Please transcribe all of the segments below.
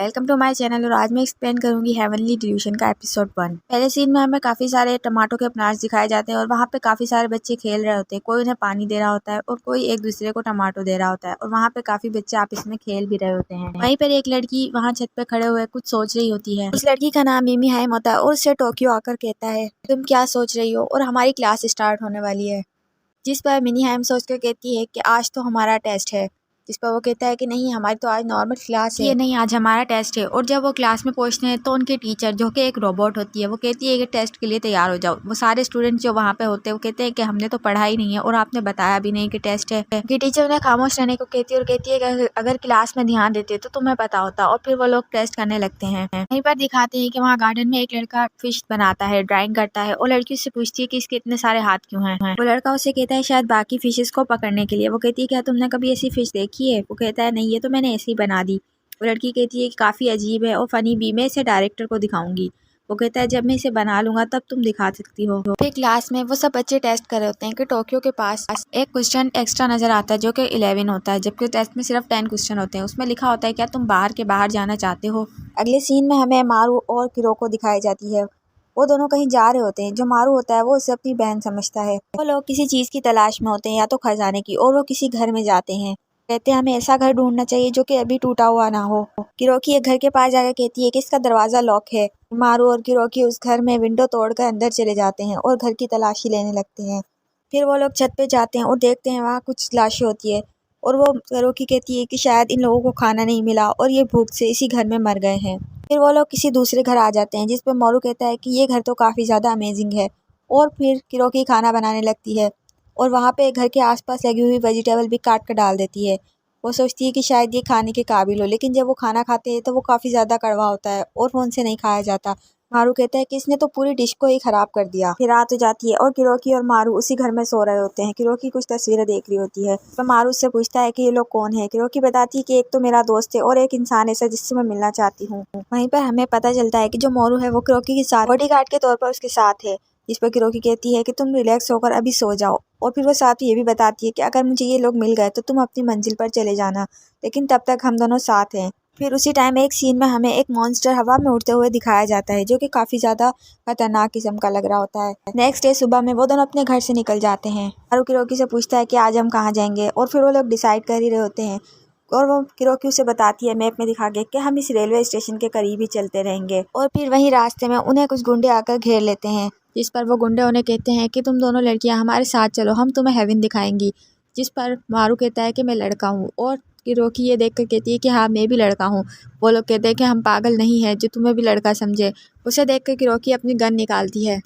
Welcome to my channel. और आज मैं एक्सप्लेन करूंगी हेवनली डिल्यूशन का एपिसोड 1। पहले सीन में हमें काफी सारे टमाटो के प्लांट्स दिखाए जाते हैं और वहाँ पे काफी सारे बच्चे खेल रहे होते हैं। कोई उन्हें पानी दे रहा होता है और कोई एक दूसरे को टमाटो दे रहा होता है और वहाँ पे काफी बच्चे आपस में खेल भी रहे होते हैं। वहीं पर एक लड़की वहाँ छत पे खड़े हुए कुछ सोच रही होती है। उस लड़की का नाम मिमी हाइम होता है और उससे टोक्यो आकर कहता है, तुम क्या सोच रही हो? और हमारी क्लास स्टार्ट होने वाली है। जिस पर मिनी हाइम सोच कर कहती है कि आज तो हमारा टेस्ट है। जिस पर वो कहता है कि नहीं, हमारी तो आज नॉर्मल क्लास है। ये नहीं, आज हमारा टेस्ट है। और जब वो क्लास में पहुंचते हैं तो उनके टीचर, जो कि एक रोबोट होती है, वो कहती है कि टेस्ट के लिए तैयार हो जाओ। वो सारे स्टूडेंट जो वहाँ पे होते हैं वो कहते हैं कि हमने तो पढ़ा ही नहीं है और आपने बताया भी नहीं कि टेस्ट है। कि टीचर उन्हें खामोश रहने को कहती है और कहती है कि अगर क्लास में ध्यान देते तो तुम्हें पता होता। और फिर वो लोग टेस्ट करने लगते हैं। वहीं पर दिखाते हैं कि वहाँ गार्डन में एक लड़का फिश बनाता है, ड्राइंग करता है और लड़की उससे पूछती है कि इसके इतने सारे हाथ क्यों हैं। वो लड़का उससे कहता है शायद बाकी फिशेस को पकड़ने के लिए। वो कहती है क्या तुमने कभी ऐसी फिश देखी है? वो कहता है नहीं, ये तो मैंने ऐसे ही बना दी। वो लड़की कहती है कि काफ़ी अजीब है और फनी भी, मैं इसे डायरेक्टर को दिखाऊंगी। वो कहता है जब मैं इसे बना लूंगा तब तुम दिखा सकती हो। फिर क्लास में वो सब बच्चे टेस्ट कर रहे होते हैं कि टोक्यो के पास एक क्वेश्चन एक्स्ट्रा नजर आता है जो कि 11 होता है, जबकि टेस्ट में सिर्फ 10 क्वेश्चन होते हैं। उसमें लिखा होता है क्या तुम बाहर के बाहर जाना चाहते हो। अगले सीन में हमें मारू और किरोको दिखाई जाती है। वो दोनों कहीं जा रहे होते हैं। जो मारू होता है वो उसे अपनी बहन समझता है। वो लोग किसी चीज की तलाश में होते हैं, या तो खजाने की, और वो किसी घर में जाते हैं। कहते हैं हमें ऐसा घर ढूंढना चाहिए जो कि अभी टूटा हुआ ना हो। किरोकी एक घर के पास जाकर कहती है कि इसका दरवाजा लॉक है। मारू और किरोकी उस घर में विंडो तोड़कर अंदर चले जाते हैं और घर की तलाशी लेने लगते हैं। फिर वो लोग छत पे जाते हैं और देखते हैं वहाँ कुछ लाशें होती है। और वो किरोकी कहती है कि शायद इन लोगों को खाना नहीं मिला और ये भूख से इसी घर में मर गए हैं। फिर वो लोग किसी दूसरे घर आ जाते हैं, जिस पर मोरू कहता है कि ये घर तो काफ़ी ज़्यादा अमेजिंग है। और फिर किरोकी खाना बनाने लगती है और वहाँ पे घर के आसपास लगी हुई वेजिटेबल भी काट कर डाल देती है। वो सोचती है कि शायद ये खाने के काबिल हो, लेकिन जब वो खाना खाते हैं तो वो काफ़ी ज़्यादा कड़वा होता है और वो उनसे नहीं खाया जाता। मारू कहता है कि इसने तो पूरी डिश को ही खराब कर दिया। फिर रात हो जाती है और किरोकी और मारू उसी घर में सो रहे होते हैं। किरोकी कुछ तस्वीरें देख रही होती है तो मारू उससे पूछता है कि ये लोग कौन है। किरोकी बताती है कि एक तो मेरा दोस्त है और एक इंसान ऐसा जिससे मैं मिलना चाहती हूँ। वहीं पर हमें पता चलता है कि जो मोरू है वो किरोकी के साथ बॉडीगार्ड के तौर पर उसके साथ है। जिस पर किरोकी कहती है कि तुम रिलैक्स होकर अभी सो जाओ। और फिर वो साथ ये भी बताती है कि अगर मुझे ये लोग मिल गए तो तुम अपनी मंजिल पर चले जाना, लेकिन तब तक हम दोनों साथ हैं। फिर उसी टाइम एक सीन में हमें एक मॉन्स्टर हवा में उड़ते हुए दिखाया जाता है, जो कि काफी ज्यादा खतरनाक किस्म का लग रहा होता है। नेक्स्ट डे सुबह में वो दोनों अपने घर से निकल जाते हैं। मारू किरोकी से पूछता है कि आज हम कहाँ जाएंगे, और फिर वो लोग डिसाइड कर ही रहे होते हैं। और वो किरोकी उसे बताती है मैप में दिखा के कि हम इस रेलवे स्टेशन के करीब ही चलते रहेंगे। और फिर वहीं रास्ते में उन्हें कुछ गुंडे आकर घेर लेते हैं, जिस पर वो गुंडे उन्हें कहते हैं कि तुम दोनों लड़कियां हमारे साथ चलो, हम तुम्हें हेवन दिखाएंगी। जिस पर मारू कहता है कि मैं लड़का हूँ और किरोकी ये देखकर कहती है कि हाँ मैं भी लड़का हूँ। वो लोग कहते हैं कि हम पागल नहीं है जो तुम्हें भी लड़का समझे। उसे देखकर किरोकी अपनी गन निकालती है,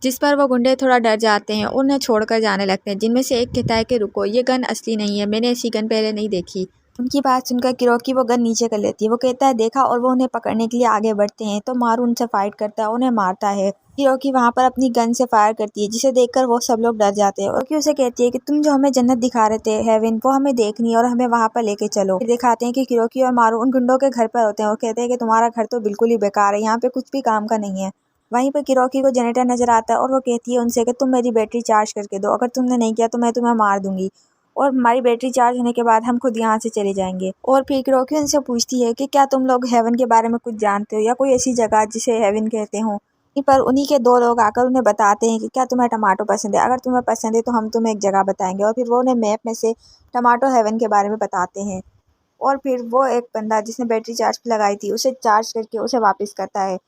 जिस पर वो गुंडे थोड़ा डर जाते हैं और उन्हें छोड़कर जाने लगते हैं। जिनमें से एक कहता है कि रुको, ये गन असली नहीं है, मैंने ऐसी गन पहले नहीं देखी। उनकी बात सुनकर किरोकी वो गन नीचे कर लेती है। वो कहता है देखा, और वो उन्हें पकड़ने के लिए आगे बढ़ते हैं तो मारू उनसे फाइट करता है, उन्हें मारता है। किरोकी वहाँ पर अपनी गन से फायर करती है, जिसे देखकर वो सब लोग डर जाते हैं। और कि उसे कहती है कि तुम जो हमें जन्नत दिखा रहे थे, हेवन, वो हमें देखनी है और हमें वहाँ पर लेके चलो। फिर दिखाते हैं कि किरोकी और मारू उन गुंडों के घर पर होते हैं और कहते हैं कि तुम्हारा घर तो बिल्कुल ही बेकार है, यहाँ पे कुछ भी काम का नहीं है। वहीं पर किरोकी को जनरेटर नजर आता है और वो कहती है उनसे कि तुम मेरी बैटरी चार्ज करके दो, अगर तुमने नहीं किया तो मैं तुम्हें मार दूंगी और हमारी बैटरी चार्ज होने के बाद हम खुद यहाँ से चले जाएंगे। और फिर किरोकी उनसे पूछती है कि क्या तुम लोग हेवन के बारे में कुछ जानते हो या कोई ऐसी जगह जिसे हेवन कहते हो। पर उन्हीं के दो लोग आकर उन्हें बताते हैं कि क्या तुम्हें टमाटो पसंद है, अगर तुम्हें पसंद है तो हम तुम्हें एक जगह बताएंगे। और फिर वो उन्हें मैप में से टमाटो हेवन के बारे में बताते हैं। और फिर वो एक बंदा जिसने बैटरी चार्ज पे लगाई थी उसे चार्ज करके उसे वापस करता है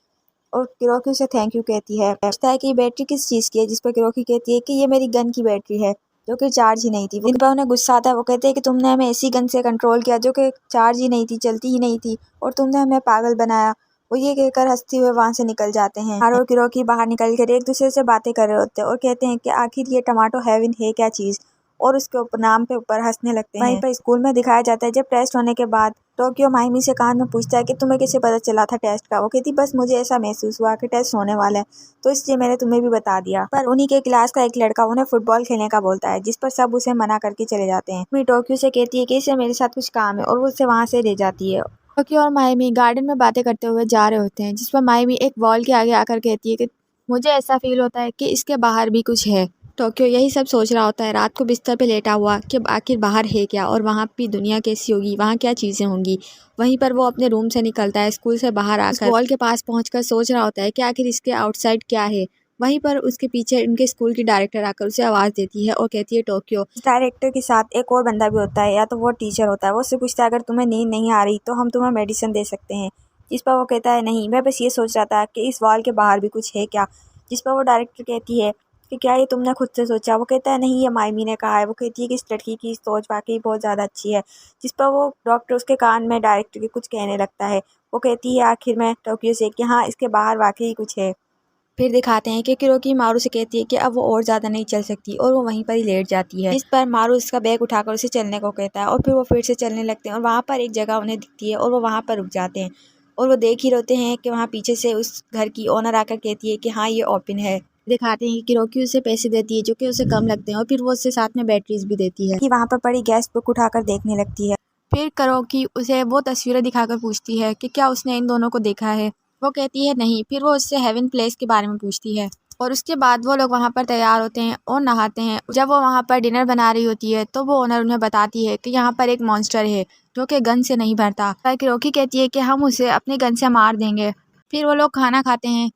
और किरोकी उसे थैंक यू कहती है। पूछता है कि ये बैटरी किस चीज़ की है, जिस पर किरोकी कहती है कि ये मेरी गन की बैटरी है, जो कि चार्ज ही नहीं थी। इन पर उन्हें गुस्सा आता है। वो कहते हैं कि तुमने हमें ऐसी गन से कंट्रोल किया जो कि चार्ज ही नहीं थी, चलती ही नहीं थी, और तुमने हमें पागल बनाया। वो ये कहकर हंसते हुए वहाँ से निकल जाते हैं। मारू और किरोकी बाहर निकल कर एक दूसरे से बातें कर रहे होते हैं और कहते हैं कि आखिर ये टमाटो हेवन है क्या चीज़, और उसके नाम पे ऊपर हंसने लगते हैं। वहीं पर स्कूल में दिखाया जाता है जब टेस्ट होने के बाद टोक्यो माहिमी से कान में पूछता है कि तुम्हें कैसे पता चला था टेस्ट का। वो कहती बस मुझे ऐसा महसूस हुआ कि टेस्ट होने वाला है, तो इसलिए मैंने तुम्हें भी बता दिया। पर उन्हीं के क्लास का एक लड़का उन्हें फुटबॉल खेलने का बोलता है, जिस पर सब उसे मना करके चले जाते हैं। फिर टोक्यो से कहती है कि इसे मेरे साथ कुछ काम है और वो उसे वहाँ से ले जाती है। टोक्यो और माहिमी गार्डन में बातें करते हुए जा रहे होते हैं, जिस पर माहिमी एक वॉल के आगे आकर कहती है कि मुझे ऐसा फील होता है कि इसके बाहर भी कुछ है। टोक्यो यही सब सोच रहा होता है रात को बिस्तर पे लेटा हुआ कि आखिर बाहर है क्या और वहाँ की दुनिया कैसी होगी, वहाँ क्या चीज़ें होंगी। वहीं पर वो अपने रूम से निकलता है, स्कूल से बाहर आकर वॉल के पास पहुंचकर सोच रहा होता है कि आखिर इसके आउटसाइड क्या है। वहीं पर उसके पीछे उनके स्कूल की डायरेक्टर आकर उसे आवाज़ देती है और कहती है टोक्यो। इस डायरेक्टर के साथ एक और बंदा भी होता है, या तो वो टीचर होता है। वो उससे पूछता है अगर तुम्हें नींद नहीं आ रही तो हम तुम्हें मेडिसिन दे सकते हैं। जिस पर वो कहता है नहीं, मैं बस ये सोच रहा था कि इस वॉल के बाहर भी कुछ है क्या। जिस पर वो डायरेक्टर कहती है कि क्या ये तुमने खुद से सोचा। वो कहता है नहीं, ये मायमी ने कहा है। वो कहती है कि इस लड़की की सोच वाकई बहुत ज़्यादा अच्छी है। जिस पर वो डॉक्टर उसके कान में डायरेक्टर के कुछ कहने लगता है। वो कहती है आखिर में टोक्यो से कि हाँ, इसके बाहर वाकई कुछ है। फिर दिखाते हैं कि किरोकी मारू से कहती है कि अब वो और ज़्यादा नहीं चल सकती और वो वहीं पर ही लेट जाती है। इस पर मारू उसका बैग उठाकर उसे चलने को कहता है और फिर वो फिर से चलने लगते हैं और वहाँ पर एक जगह उन्हें दिखती है और वो वहाँ पर रुक जाते हैं और वो देख ही रहते हैं कि वहाँ पीछे से उस घर की ओनर आकर कहती है कि हाँ, ये ओपन है। दिखाते हैं कि किरोकी उसे पैसे देती है जो कि उसे कम लगते हैं और फिर वो उससे साथ में बैटरीज भी देती है कि वहाँ पर पड़ी गैस बुक उठाकर देखने लगती है। फिर किरोकी उसे वो तस्वीरें दिखाकर पूछती है कि क्या उसने इन दोनों को देखा है। वो कहती है नहीं। फिर वो उससे हेवन प्लेस के बारे में पूछती है और उसके बाद वो लोग वहाँ पर तैयार होते हैं और नहाते हैं। जब वो वहाँ पर डिनर बना रही होती है तो वो ओनर उन्हें बताती है कि यहाँ पर एक मॉन्स्टर है जो कि गन से नहीं भरता। पर किरोकी कहती है कि हम उसे अपने गन से मार देंगे। फिर वो लोग खाना खाते हैं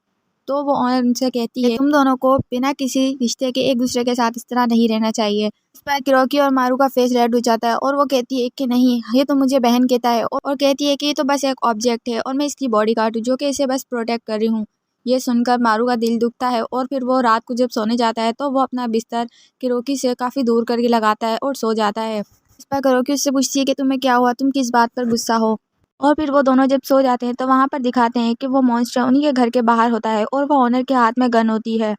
तो वो ओनर उनसे कहती है तुम दोनों को बिना किसी रिश्ते के एक दूसरे के साथ इस तरह नहीं रहना चाहिए। इस पर किरोकी और मारू का फेस रेड हो जाता है और वो कहती है कि नहीं, ये तो मुझे बहन कहता है और कहती है कि ये तो बस एक ऑब्जेक्ट है और मैं इसकी बॉडी गार्ड हूँ जो कि इसे बस प्रोटेक्ट कर रही हूँ। ये सुनकर मारू का दिल दुखता है और फिर वो रात को जब सोने जाता है तो वो अपना बिस्तर किरोकी से काफ़ी दूर करके लगाता है और सो जाता है। इस पर किरोकी उससे पूछती है कि तुम्हें क्या हुआ, तुम किस बात पर गुस्सा हो। और फिर वो दोनों जब सो जाते हैं तो वहाँ पर दिखाते हैं कि वो मॉन्स्टर उन्हीं के घर के बाहर होता है और वो ओनर के हाथ में गन होती है।